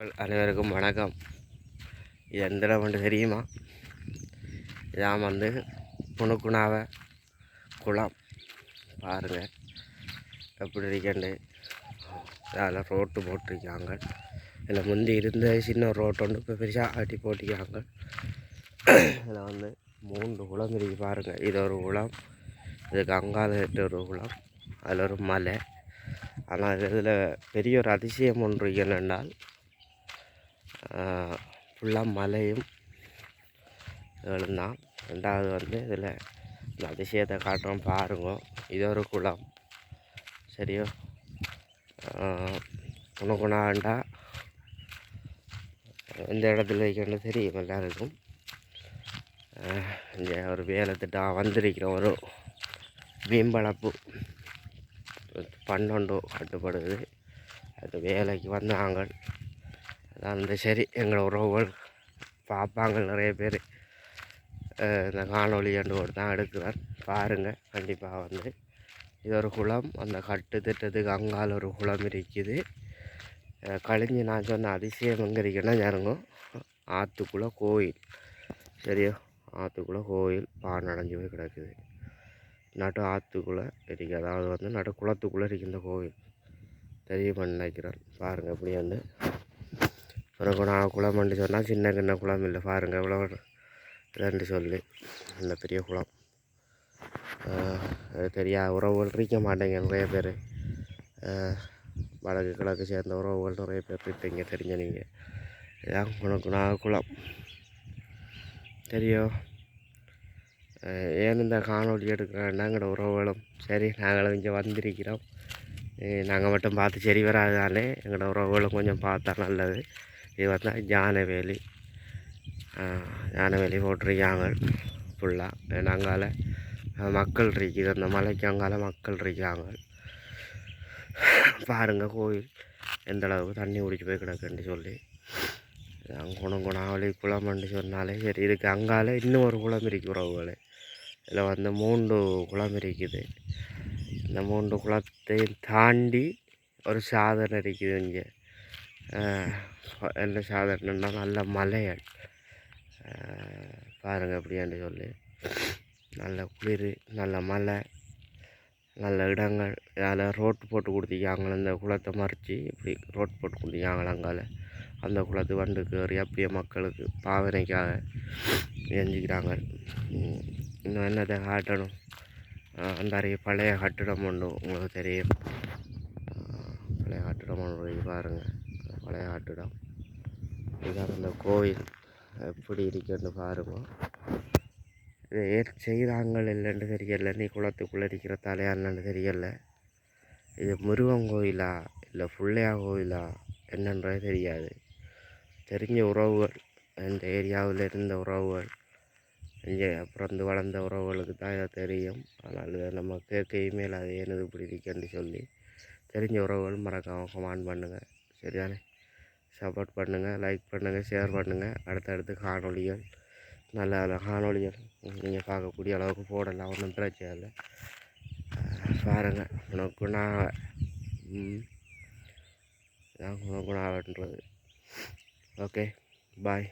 அனைவருக்கும் வணக்கம். இது எந்த இடம் வந்து தெரியுமா? இதான் வந்து புணுக்குணாவை குளம். பாருங்கள் எப்படி இருக்கண்டு. அதில் ரோட்டு போட்டிருக்காங்க. இதில் முந்தி இருந்த சின்ன ரோட்டு ஒன்று இப்போ பெருசாக ஆட்டி போட்டிருக்காங்க. இதில் வந்து 3 குளம் இருக்கு பாருங்கள். இது ஒரு குளம், இதுக்கு அங்கால ஒரு குளம், அதில் ஒரு மலை. ஆனால் இதில் பெரிய ஒரு அதிசயம் ஒன்று என்னென்றால் ஃபுல்லாக மலையும் தான். ரெண்டாவது வந்து இதில் இந்த அதிசயத்தை காட்டுறோம் பாருங்க. இது ஒரு குளம் சரியோ. குணகுணாண்டா இந்த இடத்துல வைக்கணும் தெரியும் எல்லாருக்கும். இங்கே ஒரு வேலை திட்டம் வந்திருக்கிற ஒரு மீன்வளர்ப்பு பண்ணொண்டு கட்டுப்படுது. அது வேலைக்கு வந்தாங்க. அதான் வந்து சரி எங்களை உறவுகள் பார்ப்பாங்க நிறைய பேர். இந்த காணொலி கண்டு தான் எடுக்கிறேன் பாருங்கள். கண்டிப்பாக வந்து இது ஒரு குளம். அந்த கட்டு திட்டத்துக்கு அங்கால ஒரு குளம் இருக்குது. கழிஞ்சு நான் சொன்ன அதிசயம் எங்கே இருக்குன்னா யாருங்க ஆற்றுக்குள்ளே கோயில். சரியோ, ஆற்றுக்குள்ளே கோயில் பானடைஞ்சு போய் கிடக்குது. நடு ஆற்றுக்குள்ளே இருக்குது. அதாவது வந்து நடு குளத்துக்குள்ளே இருக்குது இந்த கோயில். தெரியுமா நினைக்கிறேன். பாருங்கள் இப்படி வந்து பிறகு நான் குளம்னு சொன்னால் சின்ன சின்ன குளம் இல்லை. பாருங்கள் இவ்வளோ ரெண்டு சொல்லி இந்த பெரிய குளம். தெரியாத உறவுகள் இருக்க மாட்டேங்க நிறைய பேர். வடக்கு கிழக்கு சேர்ந்த உறவுகள் நிறைய பேர் இருப்பீங்க தெரிஞ்ச நீங்கள். இதான் குணகுணா குளம் தெரியும். ஏன் இந்த காணொலி எடுக்கிறேன்னா எங்களோட உறவுகளும் சரி நாங்களும் இங்கே வந்திருக்கிறோம். நாங்கள் மட்டும் பார்த்து சரி வராதானே எங்களோட உறவுகளும் கொஞ்சம் பார்த்தா நல்லது. இது வந்து ஞானவேலி போட்டிருக்காங்க ஃபுல்லாக. அங்கால மக்கள் இருக்குது. அந்த மலைக்கு அங்கால மக்கள் இருக்காங்க. பாருங்கள் கோயில் எந்த அளவுக்கு தண்ணி குடிச்சு போய் கிடக்குன்னு சொல்லி. குணகுணாவளி குளம்னு சொன்னாலே சரி. இதுக்கு அங்கால இன்னும் ஒரு குளம் இருக்குது உறவுகள். இதில் வந்து 3 குளம் இருக்குது. இந்த 3 குளத்தையும் தாண்டி ஒரு சாதனை இருக்குது இங்கே. என்ன சாதனைன்னா நல்ல மலைகள் பாருங்கள் எப்படியான்னு சொல்லி. நல்ல குளிர், நல்ல மலை, நல்ல இடங்கள். அதில் ரோட்டு போட்டு கொடுத்திருக்காங்க. அந்த குளத்தை மறைச்சி இப்படி ரோட்டு போட்டு கொடுத்திருக்காங்க. அங்கால அந்த குளத்து வண்டுக்கு ஏறி அப்படியே மக்களுக்கு பாவனைக்காக எஞ்சிக்கிறாங்க. இன்னும் என்னத்தை காட்டணும். அந்த அறைய பழைய கட்டிடம் ஒன்று உங்களுக்கு தெரியும். பழைய கட்டிடம் ஒன்று பாருங்கள். பழைய கட்டிடம் இதுதான் அந்த கோயில் எப்படி இருக்குன்னு பாருங்க. இதை செய்கிறாங்க இல்லைன்னு தெரியலை. நீ குளத்துக்குள்ளே இருக்கிற தலையான்னு தெரியலை. இது முருகன் கோயிலா இல்லை பிள்ளையா கோயிலா என்னன்றதே தெரியாது. தெரிஞ்ச உறவுகள், இந்த ஏரியாவில் இருந்த உறவுகள், இங்கே பிறந்து வளர்ந்த உறவுகளுக்கு தான் இதை தெரியும். ஆனால் இதை நம்ம கேட்க இமெயில் அது ஏனது இப்படி இருக்குன்னு சொல்லி தெரிஞ்ச உறவுகள் மறக்காமல் கமெண்ட் பண்ணுங்கள். சரிதானே? சப்போர்ட் பண்ணுங்கள், லைக் பண்ணுங்கள், ஷேர் பண்ணுங்கள். அடுத்தடுத்து காணொலிகள் நல்ல நல்ல காணொலிகள் நீங்கள் பார்க்கக்கூடிய அளவுக்கு போடலாம். ஒன்றும் பிரச்சனை இல்லை. பாருங்கள் குணகுணாவை இதான் குணகுணாவன்றது. Okay bye.